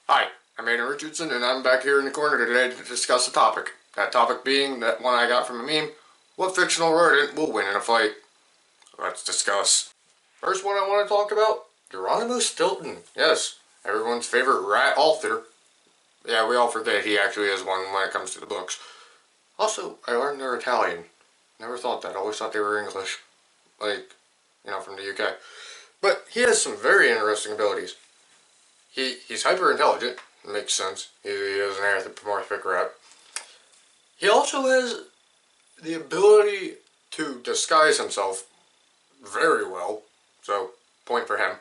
Hi, I'm Aiden Richardson, and I'm back here in the corner today to discuss a topic. That topic being that one I got from a meme: what fictional rodent will win in a fight? Let's discuss. First one I want to talk about: Geronimo Stilton. Yes, everyone's favorite rat author. Yeah, we all forget he actually is one when it comes to the books. Also, I learned they're Italian. Never thought that. Always thought they were English. From the UK. But he has some very interesting abilities. He's hyper intelligent. Makes sense. He is an anthropomorphic rat. He also has the ability to disguise himself very well. So, point for him.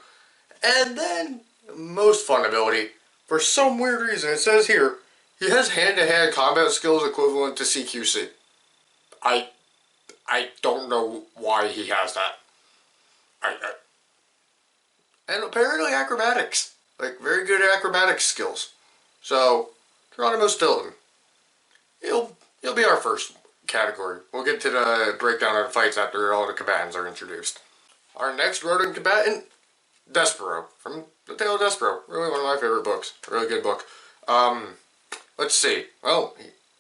And then, most fun ability, for some weird reason, it says here, he has hand-to-hand combat skills equivalent to CQC. I don't know why he has that. And apparently acrobatics. Like, very good acrobatic skills. So, Geronimo Stilton. He'll be our first category. We'll get to the breakdown of the fights after all the combatants are introduced. Our next rodent combatant, Despero, from The Tale of Despero. Really one of my favorite books. Really good book. Let's see. Well,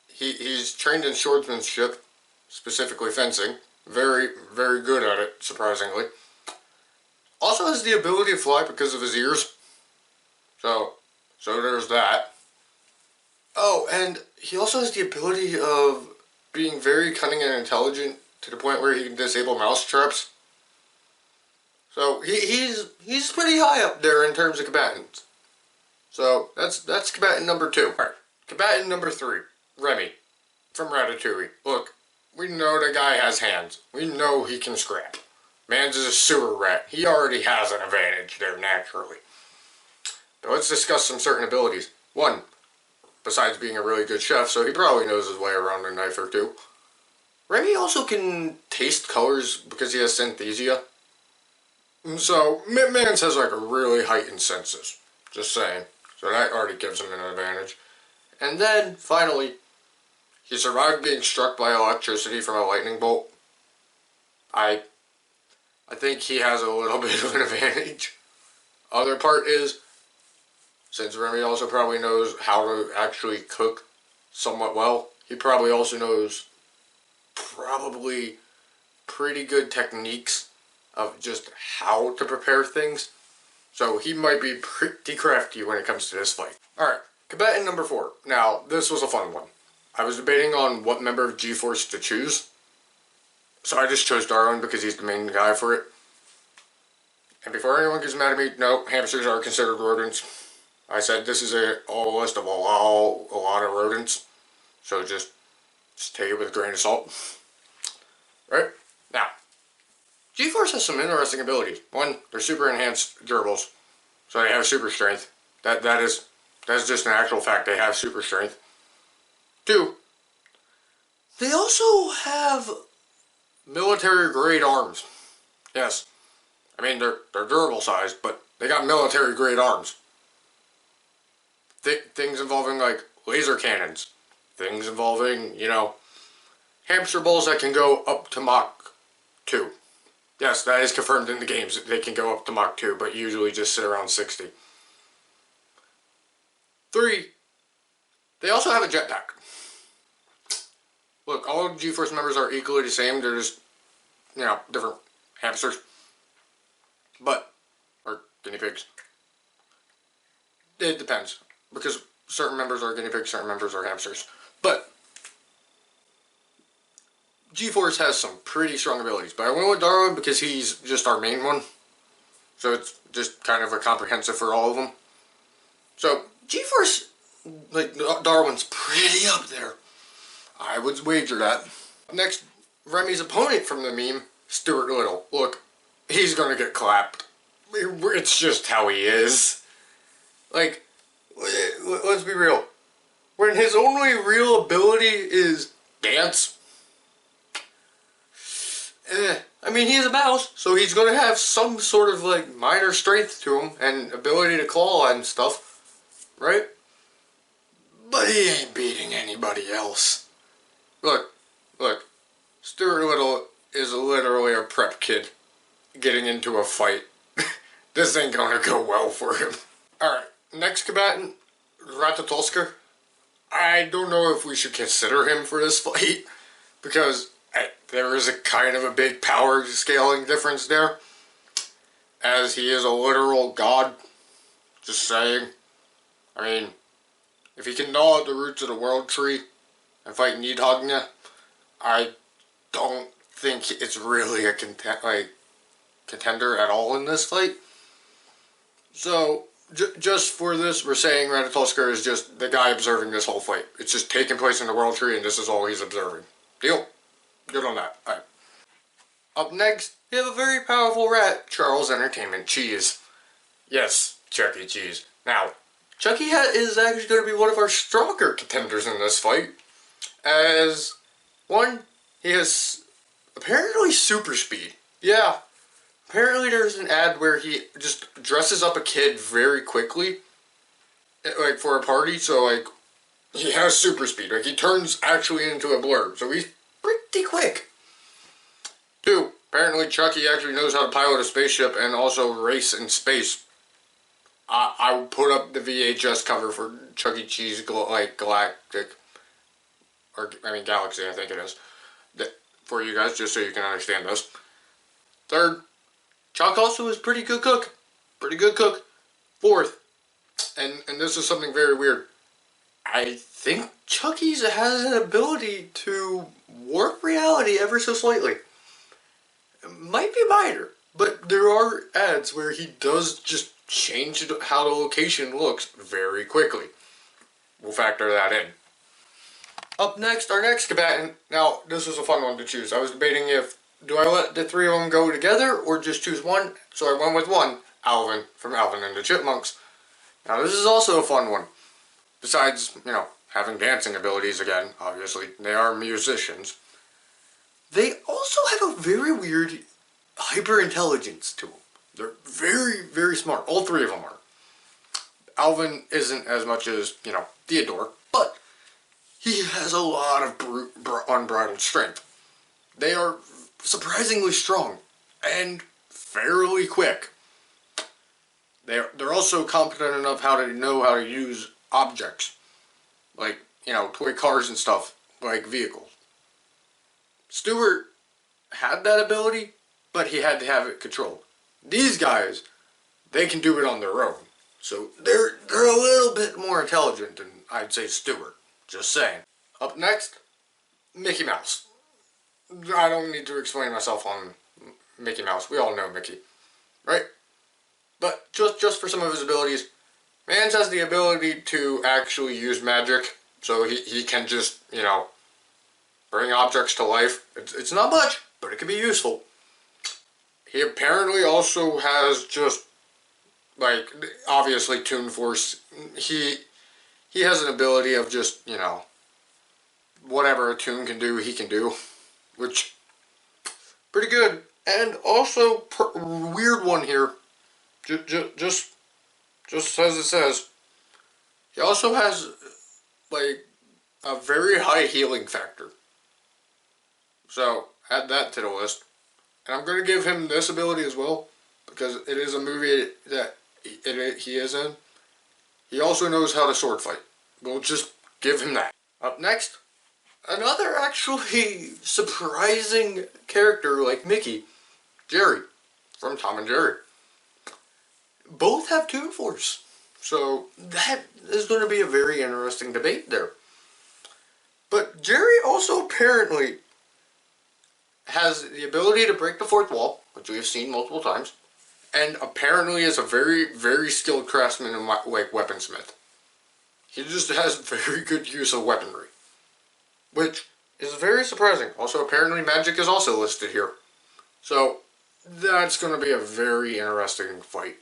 he's trained in swordsmanship, specifically fencing. Very, very good at it, surprisingly. Also has the ability to fly because of his ears. So there's that. Oh, and he also has the ability of being very cunning and intelligent to the point where he can disable mouse traps. So he's pretty high up there in terms of combatants. So that's combatant number 2. Alright, combatant number 3, Remy from Ratatouille. Look, we know the guy has hands. We know he can scrap. Man's is a sewer rat. He already has an advantage there naturally. But let's discuss some certain abilities. 1, besides being a really good chef, so he probably knows his way around a knife or two. Remy also can taste colors because he has synesthesia. So, Mans has like a really heightened senses. Just saying. So that already gives him an advantage. And then, finally, he survived being struck by electricity from a lightning bolt. I think he has a little bit of an advantage. Other part is, since Remy also probably knows how to actually cook somewhat well, he probably also knows probably pretty good techniques of just how to prepare things. So he might be pretty crafty when it comes to this fight. Alright, combatant number 4. Now, this was a fun one. I was debating on what member of G-Force to choose. So I just chose Darwin because he's the main guy for it. And before anyone gets mad at me, no, hamsters are considered rodents. I said this is a list of a lot of rodents. So just take it with a grain of salt. Right? Now, G-Force has some interesting abilities. 1, they're super enhanced durables. So they have super strength. That's just an actual fact. They have super strength. 2, they also have military grade arms. Yes. I mean, they're durable sized, but they got military grade arms. Things involving like laser cannons. Things involving, hamster balls that can go up to Mach 2. Yes, that is confirmed in the games. They can go up to Mach 2, but usually just sit around 60. 3, they also have a jetpack. Look, all G-Force members are equally the same. They're just, different hamsters. Or guinea pigs. It depends. Because certain members are guinea pigs, certain members are hamsters. But G-Force has some pretty strong abilities. But I went with Darwin because he's just our main one. So it's just kind of a comprehensive for all of them. So G-Force, Darwin's pretty up there. I would wager that. Next, Remy's opponent from the meme, Stuart Little. Look, he's gonna get clapped. It's just how he is. Let's be real. When his only real ability is dance, he's a mouse, so he's gonna have some sort of minor strength to him and ability to claw and stuff, right? But he ain't beating anybody else. Look, Stuart Little is literally a prep kid getting into a fight. This ain't gonna go well for him. Alright, next combatant, Ratatolsker, I don't know if we should consider him for this fight, because there is a kind of a big power scaling difference there, as he is a literal god. Just saying. I mean, if he can gnaw at the roots of the world tree and fight Nidhogna, I don't think it's really a contender at all in this fight. So, just for this, we're saying Ratatolsker is just the guy observing this whole fight. It's just taking place in the world tree, and this is all he's observing. Deal? Good on that. All right. Up next, we have a very powerful rat, Charles Entertainment Cheese. Yes, Chuck E. Cheese. Now, Chuck E. is actually going to be one of our stronger contenders in this fight, as, one, he has apparently super speed. Yeah, apparently there's an ad where he just dresses up a kid very quickly, like, for a party, so, like, he has super speed. Like, he turns actually into a blurb, so he's pretty quick. Two, apparently Chucky actually knows how to pilot a spaceship and also race in space. I will put up the VHS cover for Chuck E. Cheese, Galactic, or, Galaxy, I think it is, for you guys, just so you can understand this. Third, Chuck also is pretty good cook. Pretty good cook. Fourth, and this is something very weird, I think Chucky's has an ability to warp reality ever so slightly. It might be minor, but there are ads where he does just change how the location looks very quickly. We'll factor that in. Up next, our next combatant. Now, this was a fun one to choose. I was debating if, do I let the three of them go together or just choose one? So I went with one, Alvin, from Alvin and the Chipmunks. Now, this is also a fun one. Besides, having dancing abilities again, obviously, they are musicians. They also have a very weird hyper-intelligence to them. They're very, very smart. All three of them are. Alvin isn't as much as, Theodore, but he has a lot of unbridled strength. They are surprisingly strong and fairly quick. They're also competent enough how to know how to use objects, like, toy cars and stuff, like vehicles. Stuart had that ability, but he had to have it controlled. These guys, they can do it on their own. So they're a little bit more intelligent than, I'd say, Stuart. Just saying. Up next, Mickey Mouse. I don't need to explain myself on Mickey Mouse. We all know Mickey, right? But just for some of his abilities, Mans has the ability to actually use magic, so he can just, bring objects to life. It's not much, but it can be useful. He apparently also has just, obviously Toon Force. He has an ability of just, whatever a Toon can do, he can do. Which, pretty good. And also, weird one here. Just as it says, he also has, a very high healing factor. So, add that to the list. And I'm going to give him this ability as well, because it is a movie that he is in. He also knows how to sword fight. We'll just give him that. Up next, another actually surprising character like Mickey, Jerry, from Tom and Jerry. Both have Toon Force. So that is going to be a very interesting debate there. But Jerry also apparently has the ability to break the fourth wall, which we have seen multiple times, and apparently is a very, very skilled craftsman and weaponsmith. He just has very good use of weaponry, which is very surprising. Also, apparently magic is also listed here. So that's going to be a very interesting fight.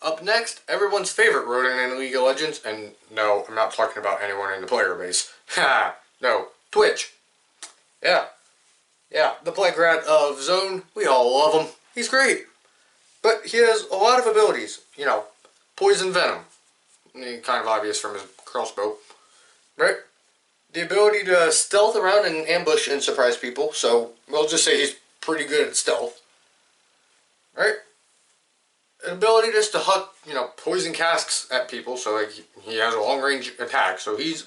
Up next, everyone's favorite rodent in League of Legends, and no, I'm not talking about anyone in the player base. Ha! No, Twitch. Yeah, the Plague Rat of Zone, we all love him. He's great. But he has a lot of abilities. Poison Venom. Kind of obvious from his crossbow. Right? The ability to stealth around and ambush and surprise people, so we'll just say he's pretty good at stealth. Right? an ability just to huck, poison casks at people, so like he has a long range attack. So he's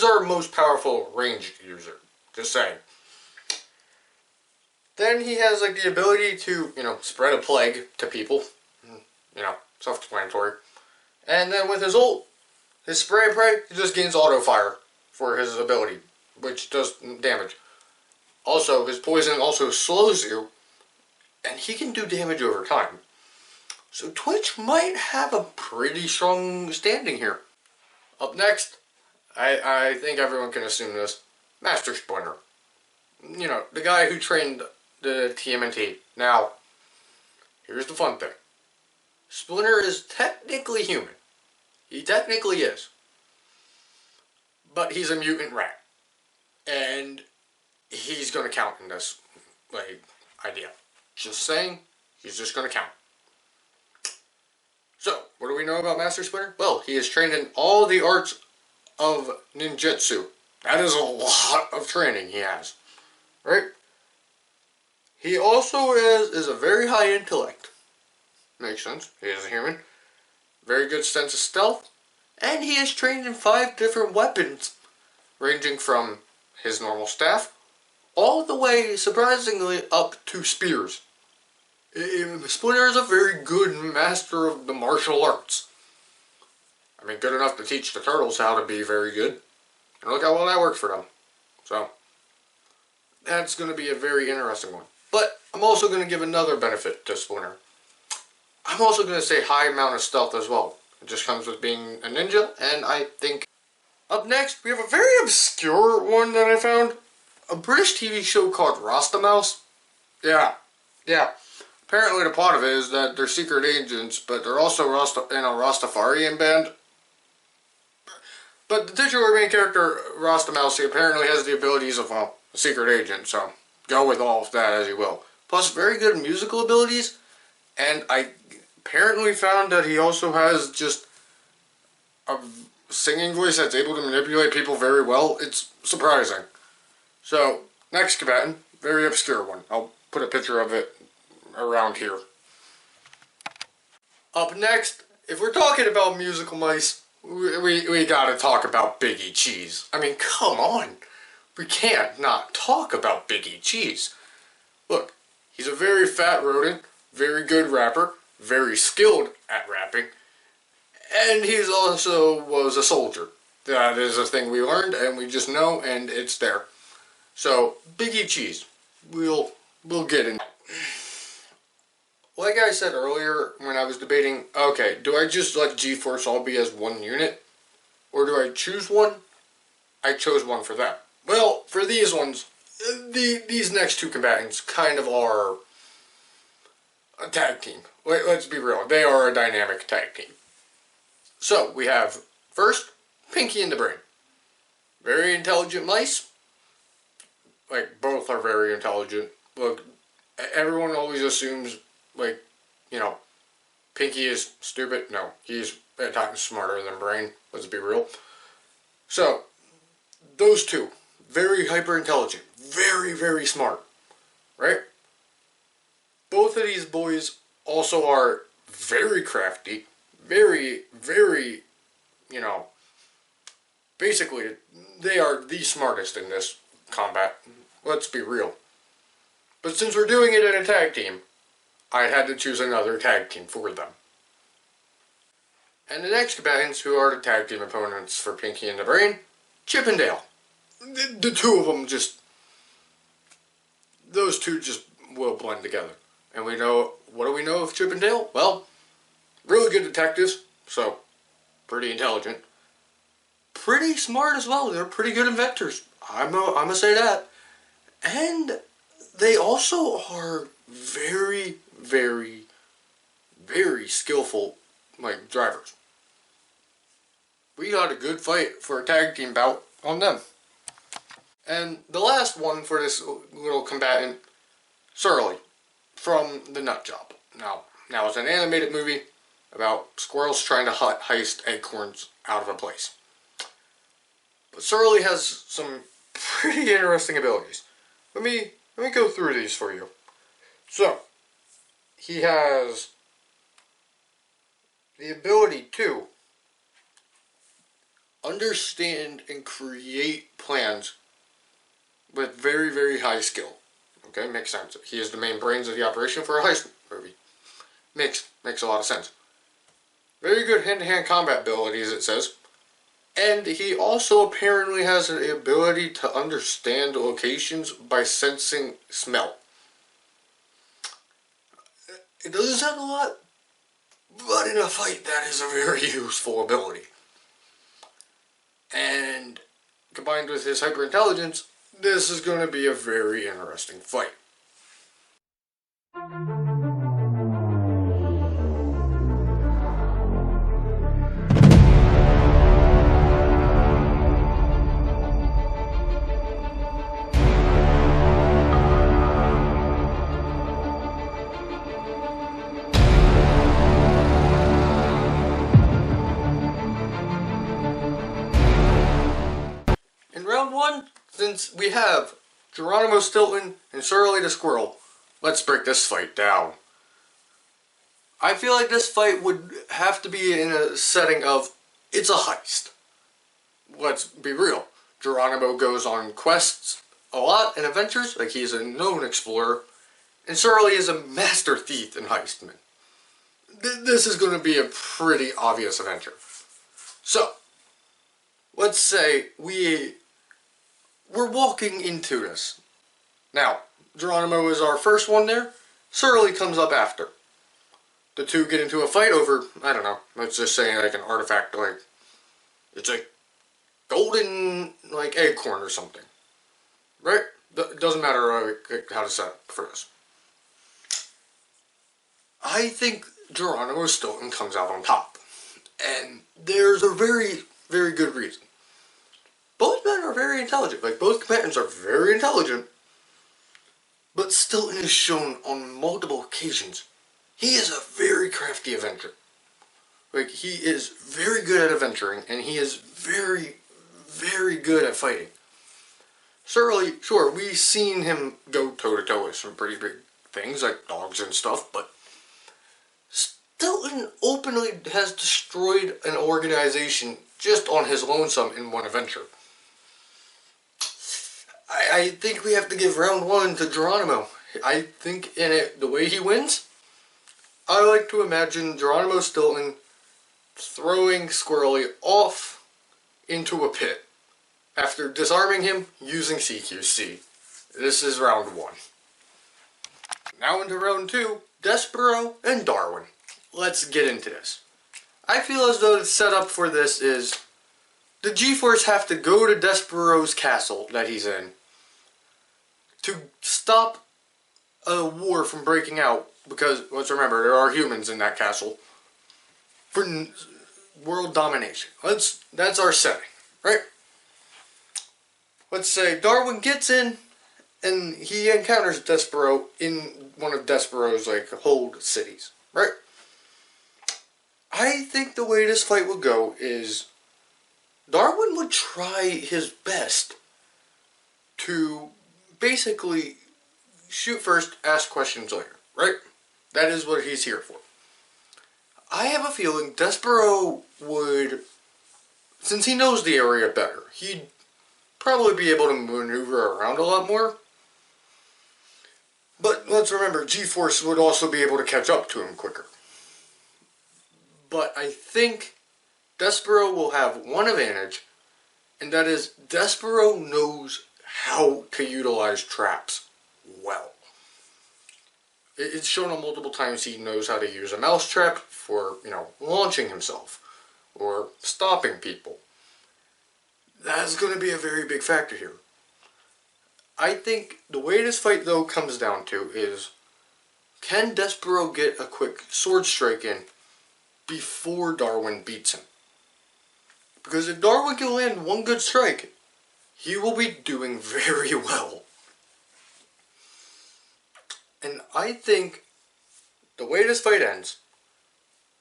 our most powerful range user. Just saying. Then he has like the ability to, spread a plague to people. Self-explanatory. And then with his ult, his spray and pray, he just gains auto fire for his ability, which does damage. Also, his poison also slows you, and he can do damage over time. So Twitch might have a pretty strong standing here. Up next, I think everyone can assume this, Master Splinter. The guy who trained the TMNT. Now, here's the fun thing. Splinter is technically human. He technically is. But he's a mutant rat. And he's going to count in this idea. Just saying, he's just going to count. So, what do we know about Master Splinter? Well, he is trained in all the arts of ninjutsu. That is a lot of training he has. Right? He also is a very high intellect. Makes sense. He is a human. Very good sense of stealth. And he is trained in 5 different weapons, ranging from his normal staff all the way, surprisingly, up to spears. Splinter is a very good master of the martial arts. I mean, good enough to teach the turtles how to be very good. And look how well that works for them. So, that's going to be a very interesting one. But I'm also going to give another benefit to Splinter. I'm also going to say high amount of stealth as well. It just comes with being a ninja, and I think... Up next, we have a very obscure one that I found. A British TV show called Rasta Mouse. Yeah. Apparently the plot of it is that they're secret agents, but they're also in a Rastafarian band. But the titular main character, Rasta Mouse, he apparently has the abilities of a secret agent, so go with all of that as you will. Plus, very good musical abilities, and I apparently found that he also has just a singing voice that's able to manipulate people very well. It's surprising. So, next combatant, very obscure one. I'll put a picture of it around here. Up next, if we're talking about musical mice, we gotta talk about Big E Cheese. I mean, come on. We can't not talk about Big E Cheese. Look, he's a very fat rodent, very good rapper, very skilled at rapping, and he's also was a soldier. That is a thing we learned, and we just know, and it's there. So, Big E Cheese, we'll get in. Like I said earlier when I was debating, okay, do I just let G-Force all be as one unit? Or do I choose one? I chose one for that. Well, for these ones, these next 2 combatants kind of are a tag team. Let's be real, they are a dynamic tag team. So, we have, first, Pinky and the Brain. Very intelligent mice. Like, both are very intelligent. Look, everyone always assumes, like, Pinky is stupid. No, he's at times smarter than Brain. Let's be real. So, those 2, very hyper intelligent, very, very smart, right? Both of these boys also are very crafty, very, very, basically, they are the smartest in this combat. Let's be real. But since we're doing it in a tag team, I had to choose another tag team for them. And the next combatants, who are the tag team opponents for Pinky and the Brain, Chip and Dale. The 2 of them those 2 just will blend together. And what do we know of Chip and Dale? Well, really good detectives, so pretty intelligent. Pretty smart as well, they're pretty good inventors. I'm gonna say that. And they also are very, very, very skillful, drivers. We got a good fight for a tag team bout on them. And the last one for this little combatant, Surly, from The Nut Job. Now it's an animated movie about squirrels trying to heist acorns out of a place. But Surly has some pretty interesting abilities. Let me go through these for you. So, he has the ability to understand and create plans with very, very high skill. Okay, makes sense. He is the main brains of the operation for a heist movie. Makes a lot of sense. Very good hand-to-hand combat abilities, it says. And he also apparently has the ability to understand locations by sensing smell. It doesn't sound a lot, but in a fight that is a very useful ability. And combined with his hyperintelligence, this is going to be a very interesting fight. In round one, since we have Geronimo Stilton and Surly the Squirrel, let's break this fight down. I feel like this fight would have to be in a setting of, it's a heist. Let's be real. Geronimo goes on quests a lot and adventures, like he's a known explorer, and Surly is a master thief and heistman. This is going to be a pretty obvious adventure. So, let's say we're walking into this. Now, Geronimo is our first one there. Surly comes up after. The two get into a fight over, I don't know, let's just say like an artifact, like, it's a golden, like, acorn or something. Right? Doesn't matter how to set up for this. I think Geronimo Stilton comes out on top. And there's a very, very good reason. Both men are very intelligent. Like, both combatants are very intelligent. But Stilton is shown on multiple occasions. He is a very crafty adventurer. Like, he is very good at adventuring, and he is very, very good at fighting. Surly, sure, we've seen him go toe-to-toe with some pretty big things, like dogs and stuff, but Stilton openly has destroyed an organization just on his lonesome in one adventure. I think we have to give round one to Geronimo. I think in it, the way he wins, I like to imagine Geronimo Stilton throwing Squirrely off into a pit after disarming him using CQC. This is round one. Now into round two, Despero and Darwin. Let's get into this. I feel as though the setup for this is the G-Force have to go to Despero's castle that he's in to stop a war from breaking out, because let's remember there are humans in that castle, for world domination. That's our setting, right? Let's say Darwin gets in and he encounters Despero in one of Despero's like hold cities, right? I think the way this fight would go is Darwin would try his best to basically shoot first, ask questions later, right? That is what he's here for. I have a feeling Despero would, since he knows the area better, he'd probably be able to maneuver around a lot more. But let's remember, G-Force would also be able to catch up to him quicker. But I think Despero will have one advantage, and that is Despero knows how to utilize traps well. It's shown on multiple times he knows how to use a mousetrap for, launching himself or stopping people. That's going to be a very big factor here. I think the way this fight, though, comes down to is, can Despero get a quick sword strike in before Darwin beats him? Because if Darwin can land one good strike, he will be doing very well. And I think the way this fight ends,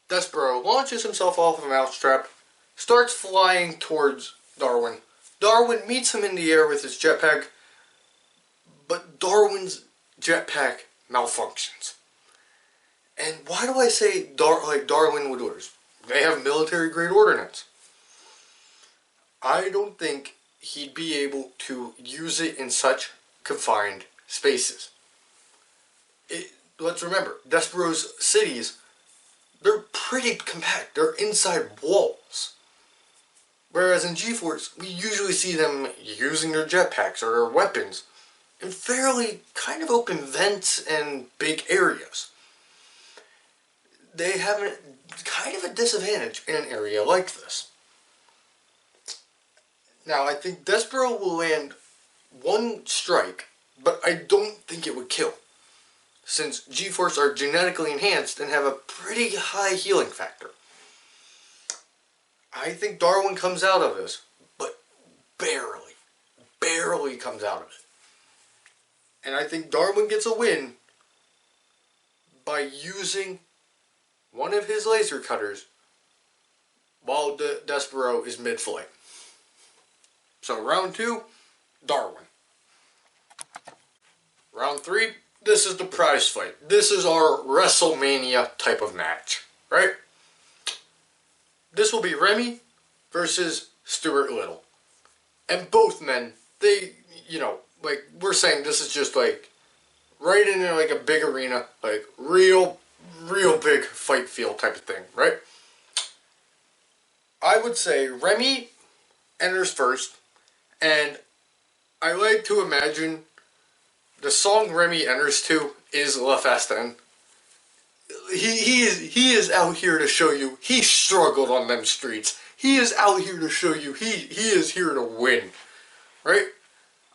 Despero launches himself off of a mousetrap, starts flying towards Darwin. Darwin meets him in the air with his jetpack, but Darwin's jetpack malfunctions. And why do I say Darwin would lose? They have military-grade ordnance. I don't think he'd be able to use it in such confined spaces. Let's remember, Despero's cities, they're pretty compact. They're inside walls. Whereas in G-Force, we usually see them using their jetpacks or their weapons in fairly kind of open vents and big areas. They have kind of a disadvantage in an area like this. Now, I think Despero will land one strike, but I don't think it would kill, since G-Force are genetically enhanced and have a pretty high healing factor. I think Darwin comes out of this, but barely comes out of it. And I think Darwin gets a win by using one of his laser cutters while Despero is mid-flight. So round 2, Darwin. Round 3, this is the prize fight. This is our WrestleMania type of match, right? This will be Remy versus Stuart Little. And both men, they, like, we're saying this is just, like, right in, like, a big arena, like, real big fight field type of thing, right? I would say Remy enters first, and I like to imagine the song Remy enters to is La Festin. He is out here to show you he struggled on them streets. He is out here to show you he is here to win, right?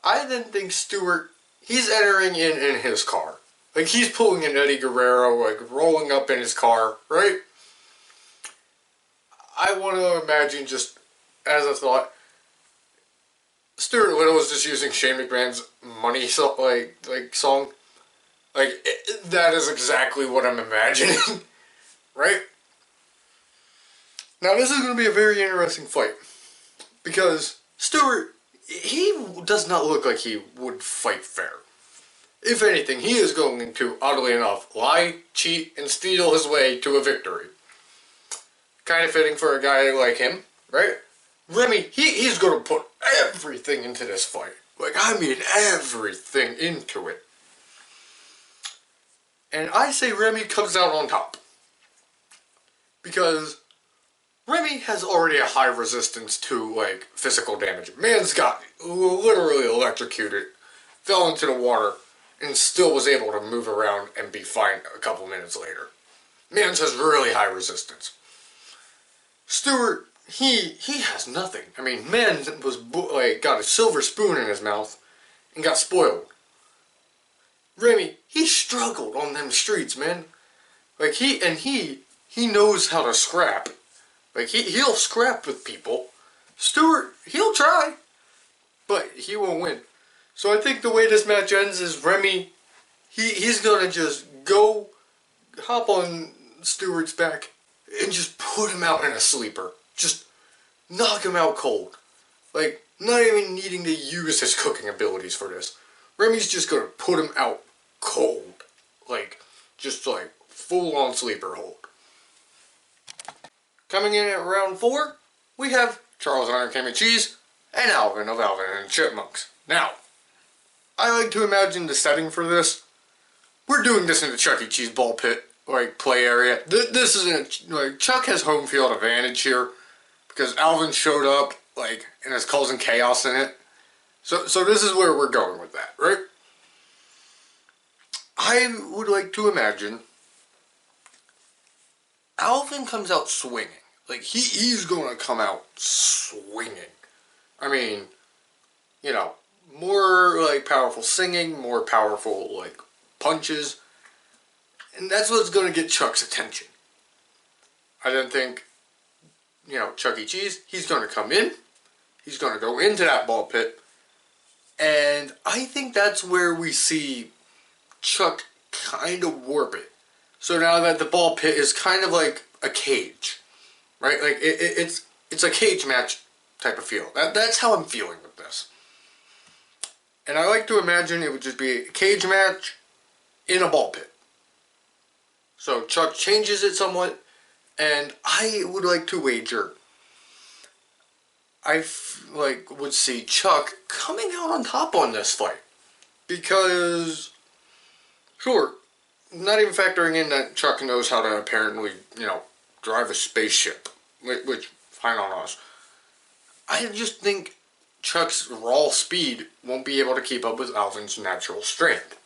I then think Stuart, he's entering in his car. Like, he's pulling an Eddie Guerrero, like, rolling up in his car, right? I want to imagine, just as a thought, Stuart Little is just using Shane McMahon's Money song. Like, that is exactly what I'm imagining, right? Now, this is going to be a very interesting fight, because Stuart, he does not look like he would fight fair. If anything, he is going to, oddly enough, lie, cheat, and steal his way to a victory. Kind of fitting for a guy like him, right? Remy, he's going to put everything into this fight. Like, I mean everything into it. And I say Remy comes out on top. Because Remy has already a high resistance to, like, physical damage. Man's got literally electrocuted, fell into the water, and still was able to move around and be fine a couple minutes later. Mans has really high resistance. Stuart, he has nothing. I mean, Mans was, like, got a silver spoon in his mouth and got spoiled. Remy, he struggled on them streets, man. Like, he knows how to scrap. Like, he'll scrap with people. Stuart, he'll try, but he won't win. So I think the way this match ends is Remy, he's gonna just go hop on Stuart's back and just put him out in a sleeper. Just knock him out cold. Like, not even needing to use his cooking abilities for this. Remy's just gonna put him out cold. Like, just like full on sleeper hold. Coming in at round 4, we have Charles Iron Came and Cheese and Alvin of Alvin and the Chipmunks. Now, I like to imagine the setting for this. We're doing this in the Chuck E. Cheese ball pit, like, play area. This isn't, like, Chuck has home field advantage here because Alvin showed up, like, and is causing chaos in it. So this is where we're going with that, right? I would like to imagine Alvin comes out swinging. Like, he's going to come out swinging. I mean, more, like, powerful singing, more powerful, like, punches. And that's what's going to get Chuck's attention. I then think, Chuck E. Cheese, he's going to come in. He's going to go into that ball pit. And I think that's where we see Chuck kind of warp it. So now that the ball pit is kind of like a cage, right? Like, it's a cage match type of feel. That's how I'm feeling with this. And I like to imagine it would just be a cage match in a ball pit. So Chuck changes it somewhat, And I would like to wager would see Chuck coming out on top on this fight. Because, sure, not even factoring in that Chuck knows how to apparently, drive a spaceship, which, fine on us. I just think Chuck's raw speed won't be able to keep up with Alvin's natural strength.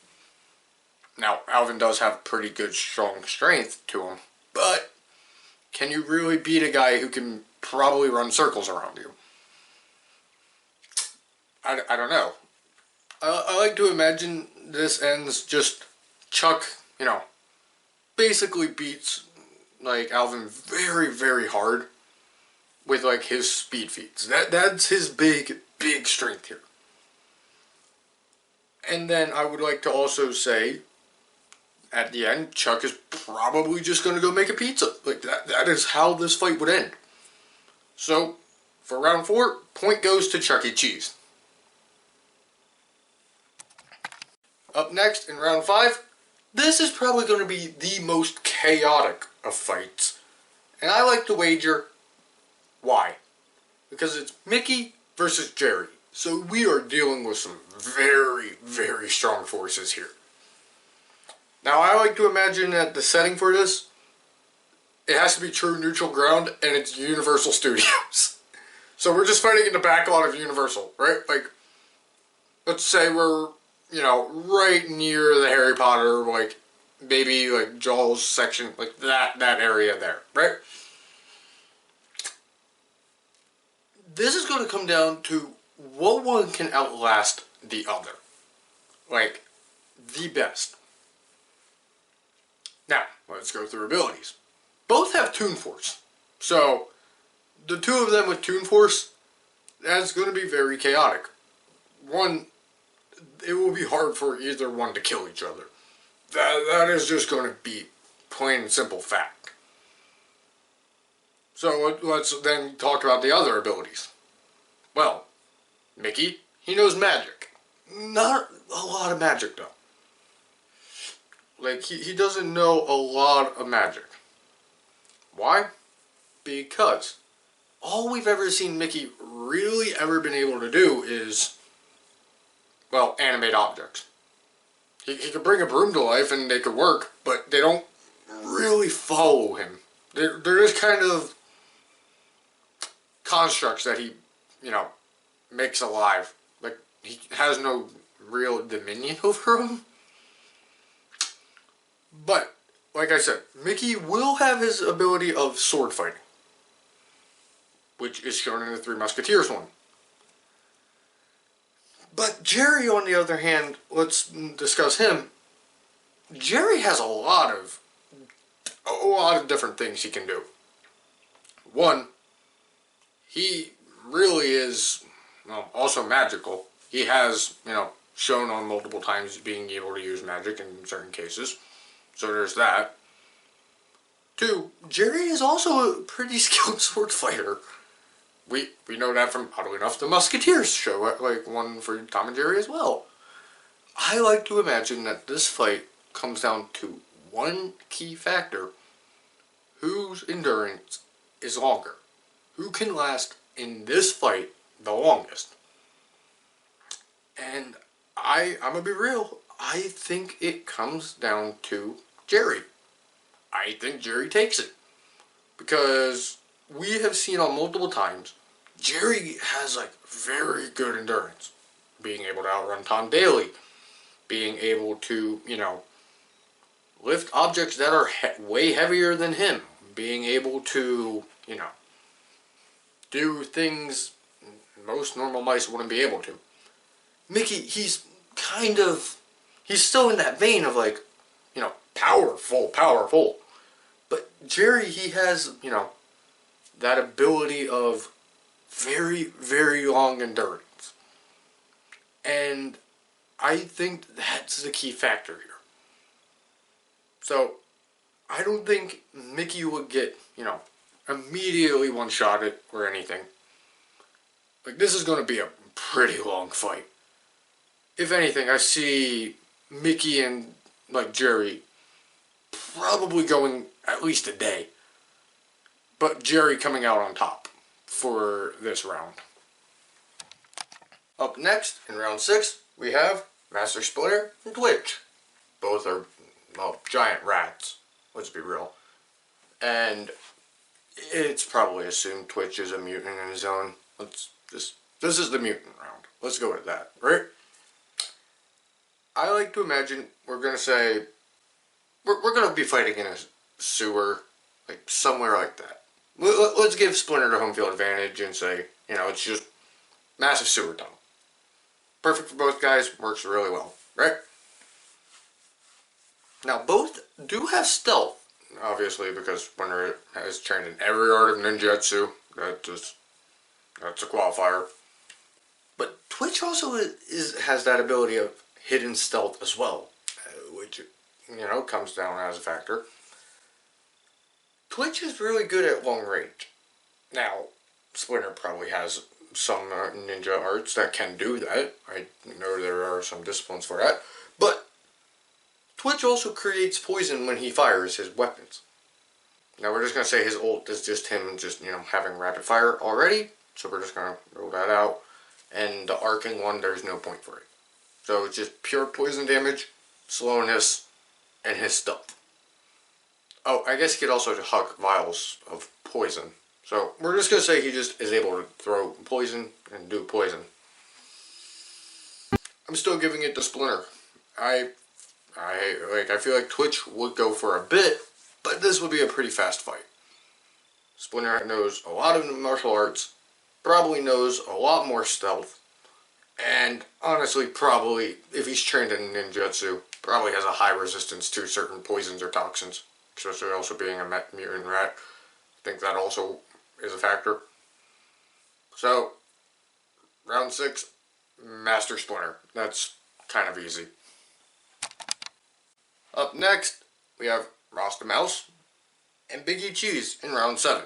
Now, Alvin does have pretty good, strong strength to him, but can you really beat a guy who can probably run circles around you? I don't know. I like to imagine this ends just Chuck, basically beats, Alvin very, very hard with, his speed feats. That's his big strength here. And then I would like to also say, at the end, Chuck is probably just going to go make a pizza. That is how this fight would end. So, for round 4, point goes to Chuck E. Cheese. Up next, in round 5, this is probably going to be the most chaotic of fights. And I like to wager why. Because it's Mickey versus Jerry. So we are dealing with some very, very strong forces here. Now, I like to imagine that the setting for this, it has to be true neutral ground, and it's Universal Studios. So we're just fighting in the back lot of Universal, right? Let's say we're, right near the Harry Potter, maybe, Jaws section, that area there, right? This is going to come down to what one can outlast the other. The best. Now, let's go through abilities. Both have Toon Force. So, the two of them with Toon Force, that's going to be very chaotic. One, it will be hard for either one to kill each other. That is just going to be plain and simple fact. So, let's then talk about the other abilities. Well, Mickey, he knows magic. Not a lot of magic, though. He doesn't know a lot of magic. Why? Because all we've ever seen Mickey really ever been able to do is, animate objects. He could bring a broom to life and they could work, but they don't really follow him. They're just kind of constructs that he, makes alive. He has no real dominion over them. But, like I said, Mickey will have his ability of sword fighting, which is shown in the Three Musketeers one. But Jerry, on the other hand, let's discuss him. Jerry has a lot of different things he can do. One, he really is also magical. He has, shown on multiple times being able to use magic in certain cases. So there's that. 2, Jerry is also a pretty skilled sword fighter. We know that from, oddly enough, the Musketeers show, one for Tom and Jerry as well. I like to imagine that this fight comes down to one key factor: whose endurance is longer. Who can last in this fight the longest? And I'm gonna be real, I think it comes down to Jerry. I think Jerry takes it. Because we have seen on multiple times, Jerry has very good endurance. Being able to outrun Tom Daly. Being able to, lift objects that are way heavier than him. Being able to, do things most normal mice wouldn't be able to. Mickey, he's still in that vein of powerful. But Jerry, he has, that ability of very, very long endurance. And I think that's the key factor here. So, I don't think Mickey would get, immediately one-shotted or anything. This is going to be a pretty long fight. If anything, I see Mickey and, Jerry probably going at least a day. but Jerry coming out on top for this round. Up next, in round 6, we have Master Splinter and Twitch. Both are, well, giant rats, let's be real. And it's probably assumed Twitch is a mutant in his own. This is the mutant round. Let's go with that, right? I like to imagine we're going to say, we're going to be fighting in a sewer, like somewhere like that. Let's give Splinter the home field advantage and say, it's just massive sewer tunnel. Perfect for both guys, works really well, right? Now, both do have stealth, obviously, because Splinter has trained in every art of ninjutsu. That's a qualifier. But Twitch also has that ability of hidden stealth as well, which, comes down as a factor. Twitch is really good at long range. Now, Splinter probably has some ninja arts that can do that. I know there are some disciplines for that. But Twitch also creates poison when he fires his weapons. Now we're just going to say his ult is just him just, having rapid fire already. So we're just going to roll that out. And the arcing one, there's no point for it. So it's just pure poison damage, slowness, and his stealth. Oh, I guess he could also huck vials of poison. So we're just going to say he just is able to throw poison and do poison. I'm still giving it to Splinter. I feel like Twitch would go for a bit, but this would be a pretty fast fight. Splinter knows a lot of martial arts, probably knows a lot more stealth, and honestly probably, if he's trained in ninjutsu, probably has a high resistance to certain poisons or toxins, especially also being a mutant rat. I think that also is a factor. So, round 6, Master Splinter. That's kind of easy. Up next, we have Rasta Mouse and Biggie Cheese in round 7.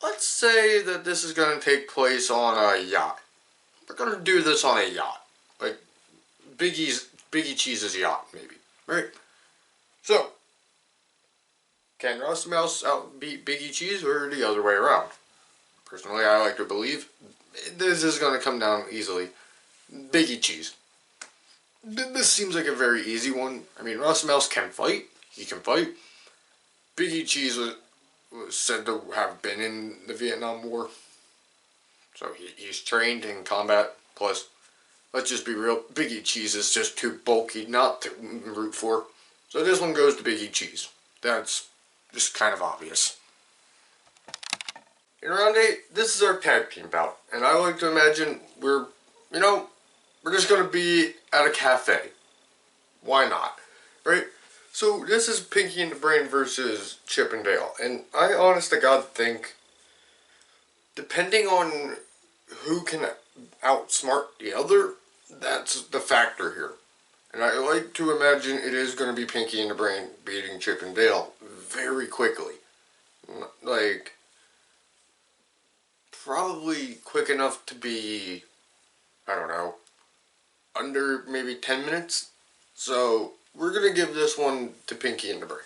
Let's say that this is going to take place on a yacht. We're going to do this on a yacht. Like Biggie Cheese's yacht, maybe. Right? So, can Rasta Mouse outbeat Biggie Cheese or the other way around? Personally, I like to believe this is going to come down easily. Biggie Cheese. This seems like a very easy one. I mean, Rasta Mouse can fight. He can fight. Biggie Cheese was said to have been in the Vietnam War. So he's trained in combat. Plus, let's just be real, Biggie Cheese is just too bulky not to root for. So this one goes to Biggie Cheese. That's just kind of obvious. In round 8, this is our tag team bout. And I like to imagine we're just going to be at a cafe. Why not? Right? So this is Pinky and the Brain versus Chip and Dale. And I honest to God think, depending on who can outsmart the other, that's the factor here. And I like to imagine it is going to be Pinky and the Brain beating Chip and Dale very quickly. Like, probably quick enough to be, I don't know, under maybe 10 minutes. So we're going to give this one to Pinky and the Brain.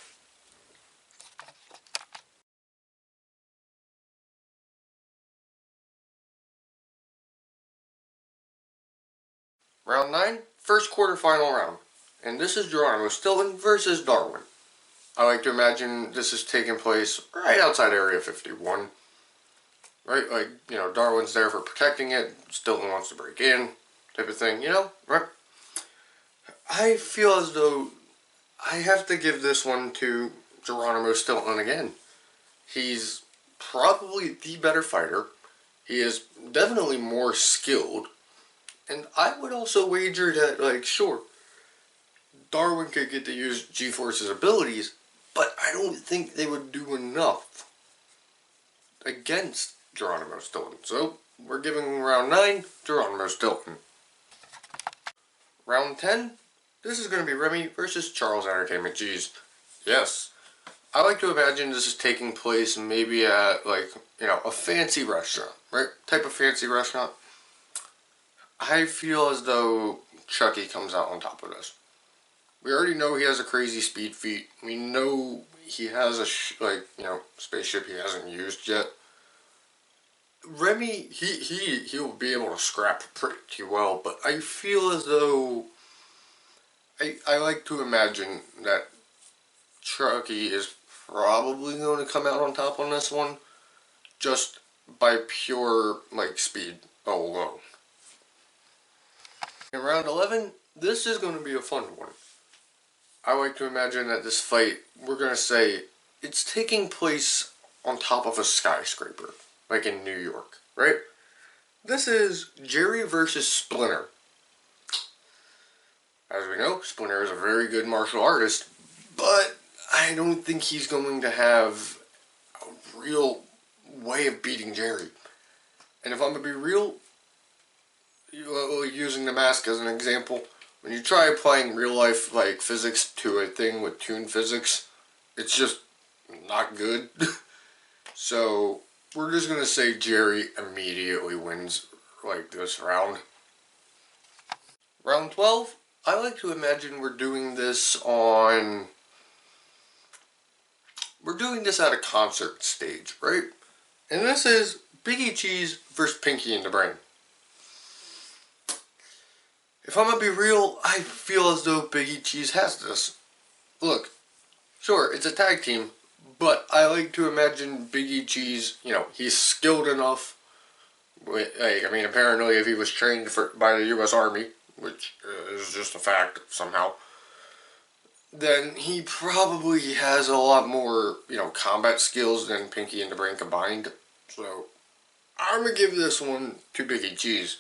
Round 9, first quarterfinal round. And this is Geronimo Stilton versus Darwin. I like to imagine this is taking place right outside Area 51. Right? Like, Darwin's there for protecting it. Stilton wants to break in. Type of thing, right? I feel as though I have to give this one to Geronimo Stilton again. He's probably the better fighter. He is definitely more skilled. And I would also wager that, sure, Darwin could get to use G-Force's abilities, but I don't think they would do enough against Geronimo Stilton. So, we're giving round 9 Geronimo Stilton. Round 10, this is going to be Remy versus Charles Entertainment G's. Yes, I like to imagine this is taking place maybe at, a fancy restaurant, right? Type of fancy restaurant. I feel as though Chucky comes out on top of this. We already know he has a crazy speed feat. We know he has a spaceship he hasn't used yet. Remy, he'll be able to scrap pretty well, but I feel as though I like to imagine that Chucky is probably going to come out on top on this one, just by pure speed alone. In round 11, this is going to be a fun one. I like to imagine that this fight, we're going to say, it's taking place on top of a skyscraper, like in New York, right? This is Jerry versus Splinter. As we know, Splinter is a very good martial artist, but I don't think he's going to have a real way of beating Jerry. And if I'm going to be real, using the mask as an example, when you try applying real life physics to a thing with toon physics, it's just not good. So we're just going to say Jerry immediately wins this round. Round 12, I like to imagine we're doing this at a concert stage, right? And this is Biggie Cheese versus Pinky and the Brain. If I'm gonna be real, I feel as though Biggie Cheese has this. Look, sure, it's a tag team, but I like to imagine Biggie Cheese, he's skilled enough. Apparently if he was trained by the U.S. Army, which is just a fact somehow, then he probably has a lot more, combat skills than Pinky and the Brain combined. So, I'm gonna give this one to Biggie Cheese.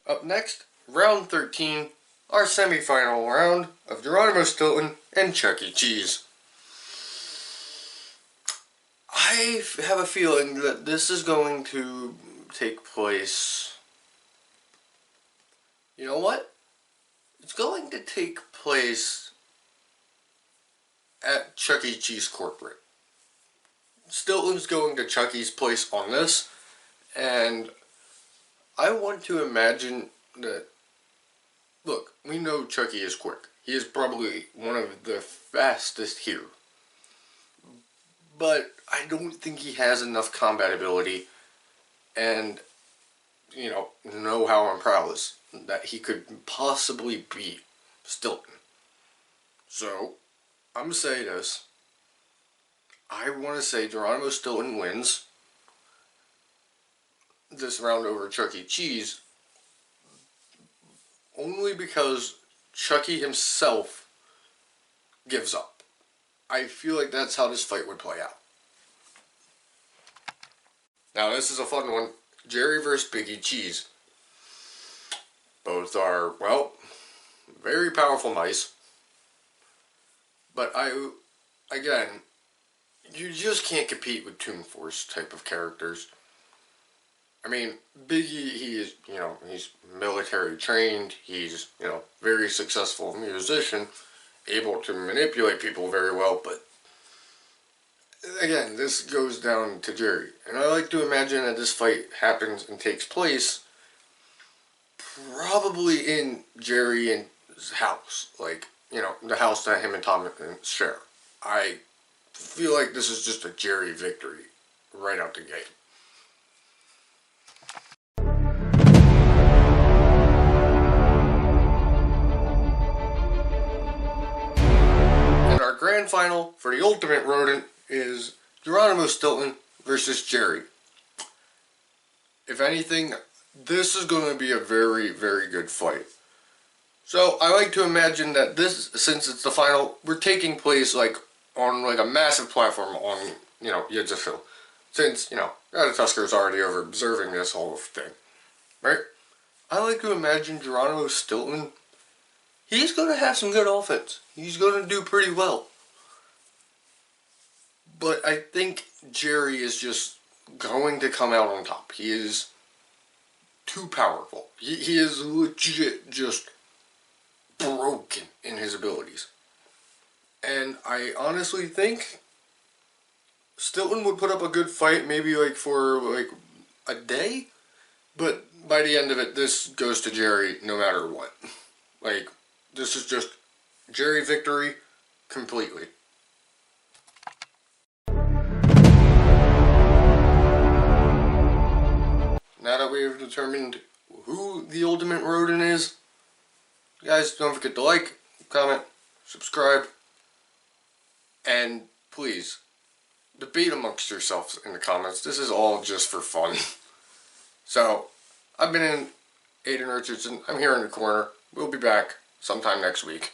Up next, round 13, our semi-final round of Geronimo Stilton and Chuck E. Cheese. I have a feeling that this is going to take place... You know what? It's going to take place at Chuck E. Cheese Corporate. Stilton's going to Chuck E.'s place on this, and I want to imagine that... Look, we know Chuck E. is quick. He is probably one of the fastest here. But I don't think he has enough combat ability and, know-how and prowess that he could possibly beat Stilton. So, I'm going to say this. I want to say Geronimo Stilton wins this round over Chuck E. Cheese only because Chuck E. himself gives up. I feel like that's how this fight would play out. Now this is a fun one. Jerry versus Biggie Cheese. Both are, very powerful mice. But again, you just can't compete with Toon Force type of characters. Biggie, he is, he's military trained. He's, very successful musician. Able to manipulate people very well, but again, this goes down to Jerry. And I like to imagine that this fight happens and takes place probably in Jerry and his house. The house that him and Tom share. I feel like this is just a Jerry victory right out the gate. Our grand final for the Ultimate Rodent is Geronimo Stilton versus Jerry. If anything, this is going to be a very, very good fight. So I like to imagine that this, since it's the final, we're taking place on a massive platform on, Yggdrasil. Since, Tusker is already over observing this whole thing. Right? I like to imagine Geronimo Stilton, he's going to have some good offense. He's going to do pretty well. But I think Jerry is just going to come out on top. He is too powerful. He is legit just broken in his abilities. And I honestly think Stilton would put up a good fight maybe for a day. But by the end of it, this goes to Jerry no matter what. Like, this is just Jerry victory completely. Now that we have determined who the ultimate rodent is, guys, don't forget to like, comment, subscribe, and please, debate amongst yourselves in the comments. This is all just for fun. So, I've been Aiden Richardson. I'm here in the corner. We'll be back sometime next week.